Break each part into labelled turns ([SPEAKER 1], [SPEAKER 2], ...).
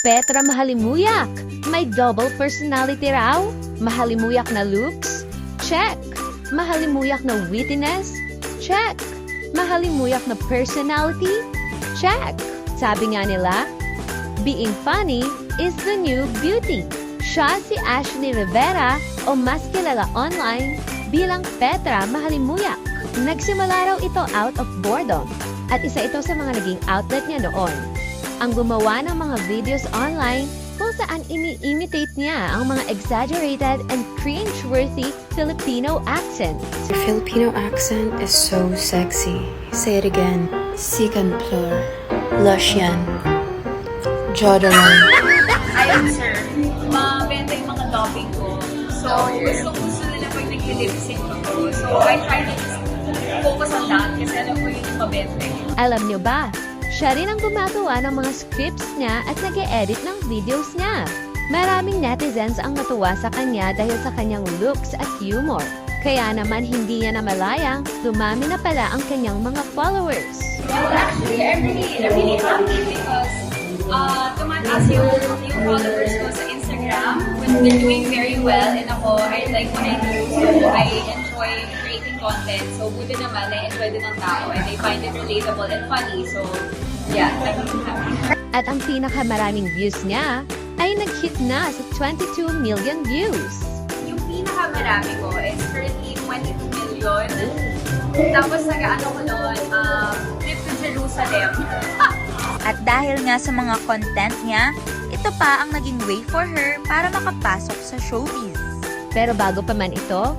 [SPEAKER 1] Petra Mahalimuyak, may double personality raw? Mahalimuyak na looks? Check! Mahalimuyak na wittiness? Check! Mahalimuyak na personality? Check! Sabi nga nila, being funny is the new beauty. Siya si Ashley Rivera o mas kilala online bilang Petra Mahalimuyak. Nagsimula raw ito out of boredom at isa ito sa mga naging outlet niya noon. Ang gumawa ng mga videos online kung saan ini-imitate niya ang mga exaggerated and cringe-worthy Filipino accent.
[SPEAKER 2] Your Filipino accent is so sexy. Say it again. Sikan plur. Lush yan. Jodalan.
[SPEAKER 3] Ayun, sir. Mabenta yung mga topping ko. So, gusto nila pag nag-lip sync ako. So, I try to focus on that kasi alam ko yun yung mabenta.
[SPEAKER 1] Alam niyo ba, siya rin ang gumagawa ng mga scripts niya at nag-e-edit ng videos niya. Maraming netizens ang natuwa sa kanya dahil sa kanyang looks at humor. Kaya naman hindi niya namalayang dumami na pala ang kanyang mga followers.
[SPEAKER 3] Actually, I'm really happy because tumataas yung followers ko sa Instagram. When they're doing very well and ako, I like what I do. So, I enjoy creating content. So, buti naman, na-enjoy din ng tao and I find it relatable and funny. So, yeah, I'm happy.
[SPEAKER 1] At ang pinakamaraming views niya ay nag-hit na sa 22 million views.
[SPEAKER 3] Yung pinakamarami ko is currently 22 million. Tapos nag-ano ko noon, trip to Jerusalem.
[SPEAKER 4] At dahil nga sa mga content niya, ito pa ang naging way for her para makapasok sa showbiz.
[SPEAKER 1] Pero bago pa man ito,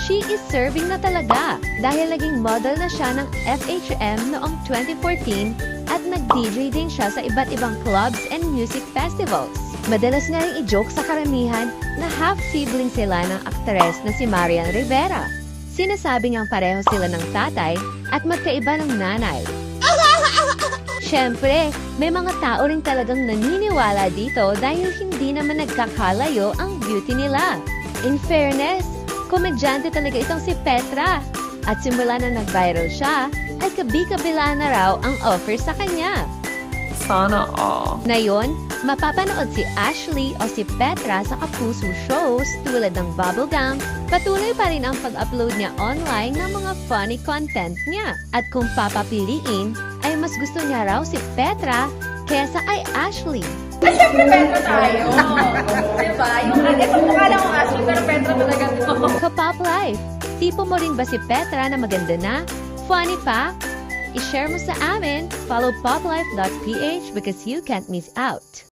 [SPEAKER 1] she is serving na talaga dahil naging model na siya ng FHM noong 2014 at nag-DJ din siya sa iba't ibang clubs and music festivals. Madalas nga rin i-joke sa karamihan na half-sibling sila ng aktres na si Marian Rivera. Sinasabi niyang pareho sila ng tatay at magkaiba ng nanay. Siyempre, may mga tao rin talagang naniniwala dito dahil hindi naman nagkakalayo ang beauty nila. In fairness, komedyante talaga itong si Petra. At simula na nag-viral siya, ay kabi-kabila na raw ang offer sa kanya.
[SPEAKER 5] Sana all.
[SPEAKER 1] Ngayon, mapapanood si Ashley o si Petra sa kapuso shows tulad ng Bubblegum. Patuloy pa rin ang pag-upload niya online ng mga funny content niya. At kung papapiliin, ay mas gusto niya raw si Petra kesa ay Ashley.
[SPEAKER 3] Ay, syempre Petra tayo. Diba? Yung mukha lang ang Ashley, pero Petra talaga to.
[SPEAKER 1] Ka-Pop Life, tipo mo rin ba si Petra na maganda na? Funny pa? I-share mo sa amin. Follow poplife.ph because you can't miss out.